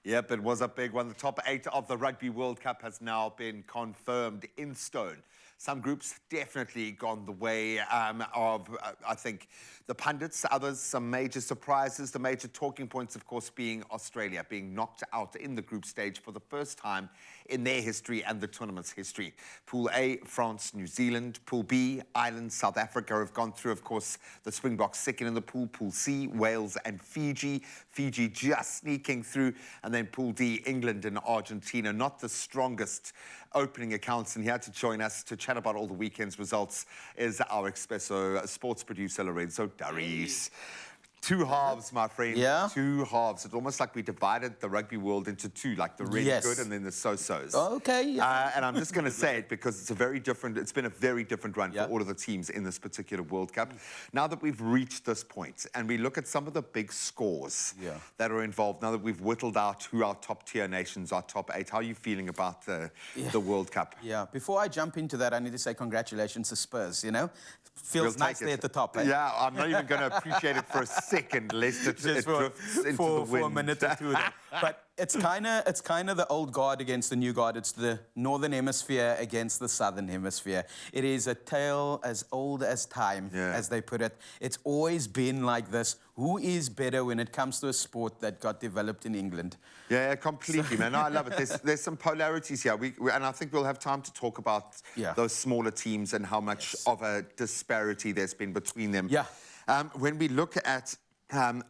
Yep, it was a big one. The top 8 of the Rugby World Cup has now been confirmed in stone. Some groups definitely gone the way of, I think, the pundits. Others, some major surprises. The major talking points, of course, being Australia being knocked out in the group stage for the first time in their history and the tournament's history. Pool A, France, New Zealand. Pool B, Ireland, South Africa have gone through, of course, the Springboks second in the pool. Pool C, Wales and Fiji. Fiji just sneaking through. And then Pool D, England and Argentina. Not the strongest opening accounts. And here to join us to chat about all the weekend's results is our Expresso sports producer, Lorenzo Darries. Two halves, my friend. Yeah. Two halves. It's almost like we divided the rugby world into two, like the really good and then the so-sos. Okay. Yeah. And I'm just going to say it because it's been a very different run for all of the teams in this particular World Cup. Now that we've reached this point and we look at some of the big scores that are involved, now that we've whittled out who our top tier nations are, top 8, how are you feeling about the World Cup? Yeah. Before I jump into that, I need to say congratulations to Spurs, you know? Feels nice there at the top, eh? Yeah, I'm not even going to appreciate it for a second, lest it drifts into the wind. For a minute or two there. But it's kind of the old guard against the new guard. It's the Northern Hemisphere against the Southern Hemisphere. It is a tale as old as time, as they put it. It's always been like this. Who is better when it comes to a sport that got developed in England? Yeah, completely, man. No, I love it. There's some polarities here. And I think we'll have time to talk about those smaller teams and how much of a disparity there's been between them. Yeah. When we look at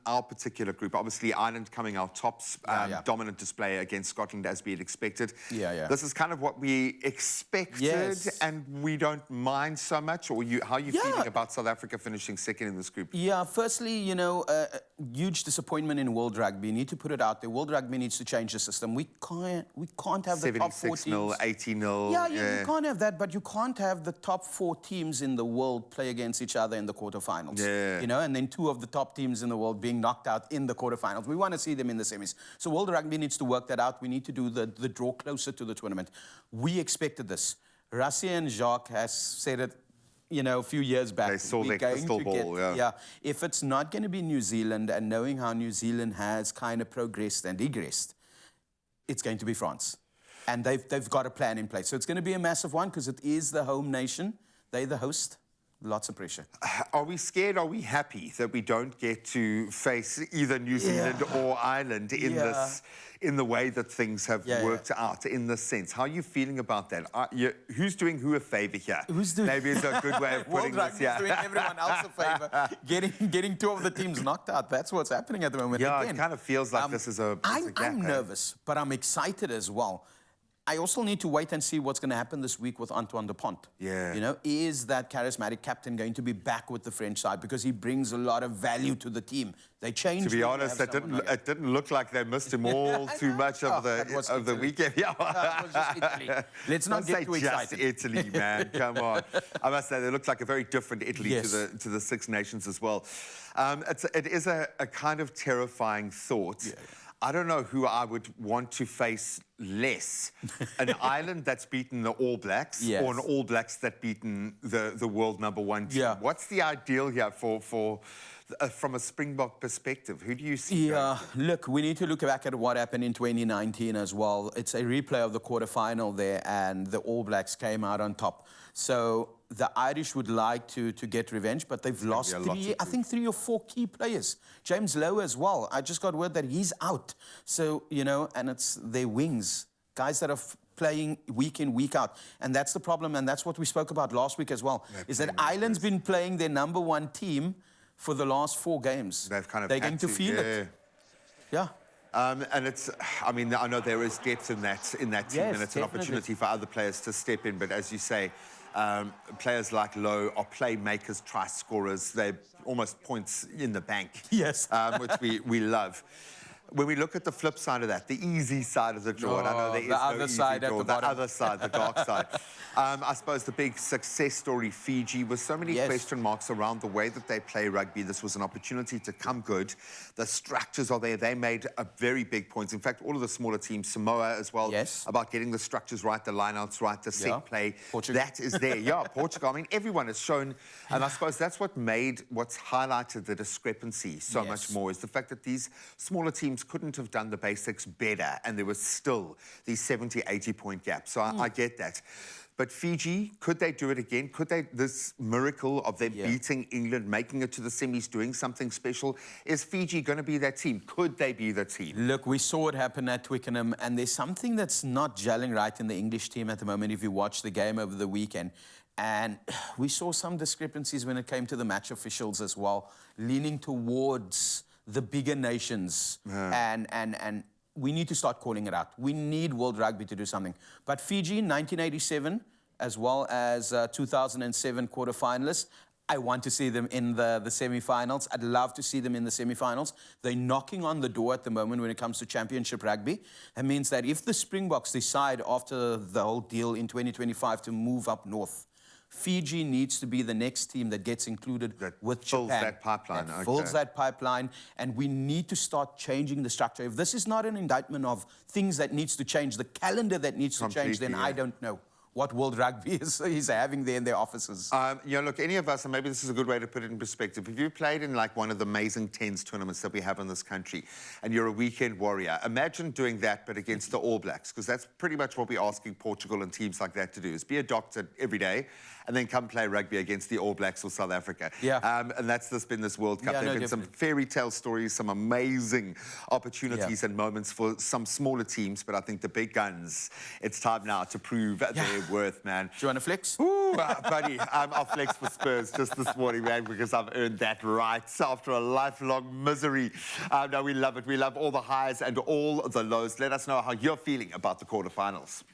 our particular group, obviously Ireland coming out tops, dominant display against Scotland as we had expected. This is kind of what we expected, and we don't mind so much. Or how are you feeling about South Africa finishing second in this group? Yeah, firstly, you know, huge disappointment in World Rugby. You need to put it out there. World Rugby needs to change the system. We can't have the top 4 teams. 76-0, 80-0. Yeah, you can't have that, but you can't have the top 4 teams in the world play against each other in the quarterfinals. You know, and then 2 of the top teams in the world being knocked out in the quarterfinals. We want to see them in the semis. So World Rugby needs to work that out. We need to do the draw closer to the tournament. We expected this. Rassie and Jacques has said it, you know, a few years back. They saw their crystal ball, if it's not going to be New Zealand, and knowing how New Zealand has kind of progressed and regressed, it's going to be France. And they've got a plan in place. So it's going to be a massive one because it is the home nation. They're the host. Lots of pressure. Are we scared? Are we happy that we don't get to face either New Zealand or Ireland in the way that things have worked out, in this sense? How are you feeling about that? Who's doing who a favour here? Maybe it's a good way of putting this. World doing everyone else a favour. Getting 2 of the teams knocked out. That's what's happening at the moment. Yeah, it kind of feels like this is a gap. I'm nervous, but I'm excited as well. I also need to wait and see what's going to happen this week with Antoine Dupont. You know, is that charismatic captain going to be back with the French side? Because he brings a lot of value to the team. They changed. To be honest, it didn't look like they missed him all too much of the weekend. That was just Italy. Let's not get too excited. Just Italy, man. Come on. I must say, they look like a very different Italy to the Six Nations as well. It is a kind of terrifying thought. I don't know who I would want to face less. An Ireland that's beaten the All Blacks or an All Blacks that beaten the world #1 team. What's the ideal here from a Springbok perspective? Who do you see? Look, we need to look back at what happened in 2019 as well. It's a replay of the quarterfinal there, and the All Blacks came out on top. So the Irish would like to get revenge, but they've lost I think 3 or 4 key players. James Lowe as well. I just got word that he's out. So, you know, and it's their wings, guys that are playing week in, week out. And that's the problem, and that's what we spoke about last week as well, is that Ireland's been playing their #1 team for the last 4 games. They're going to feel it. And it's, I mean, I know there is depth in that team, and it's an opportunity for other players to step in. But as you say, players like Lowe are playmakers, try scorers. They're almost points in the bank, which we love. When we look at the flip side of that, the easy side of the draw, and I know there is no easy draw, the other side, the dark side. I suppose the big success story, Fiji, with so many question marks around the way that they play rugby. This was an opportunity to come good. The structures are there. They made a very big points. In fact, all of the smaller teams, Samoa as well, about getting the structures right, the lineouts right, the set play. That is there. Portugal. I mean, everyone has shown, and I suppose that's what's highlighted the discrepancy so much more, is the fact that these smaller teams teams couldn't have done the basics better, and there was still these 70, 80-point gaps. So I get that. But Fiji, could they do it again? Could they, this miracle of them beating England, making it to the semis, doing something special? Is Fiji going to be that team? Could they be the team? Look, we saw it happen at Twickenham, and there's something that's not gelling right in the English team at the moment if you watch the game over the weekend. And we saw some discrepancies when it came to the match officials as well, leaning towards the bigger nations. And we need to start calling it out. We need World Rugby to do something. But Fiji, 1987, as well as 2007 quarterfinalists, I want to see them in the semi-finals. I'd love to see them in the semi-finals. They're knocking on the door at the moment when it comes to championship rugby. That means that if the Springboks decide after the whole deal in 2025 to move up north, Fiji needs to be the next team that gets included with Japan. Fills that pipeline. That fills that pipeline, and we need to start changing the structure. If this is not an indictment of things that needs to change, the calendar that needs to change, then I don't know what World Rugby is having there in their offices. You know, look, any of us, and maybe this is a good way to put it in perspective, if you played in like one of the amazing tens tournaments that we have in this country, and you're a weekend warrior, imagine doing that but against the All Blacks, because that's pretty much what we're asking Portugal and teams like that to do, is be a doctor every day, and then come play rugby against the All Blacks or South Africa. And that's been this World Cup. There have been some fairy tale stories, some amazing opportunities and moments for some smaller teams, but I think the big guns, it's time now to prove their worth, man. Do you want to flex? Ooh, buddy, I'll flex for Spurs just this morning, man, because I've earned that right after a lifelong misery. No, we love it. We love all the highs and all the lows. Let us know how you're feeling about the quarterfinals.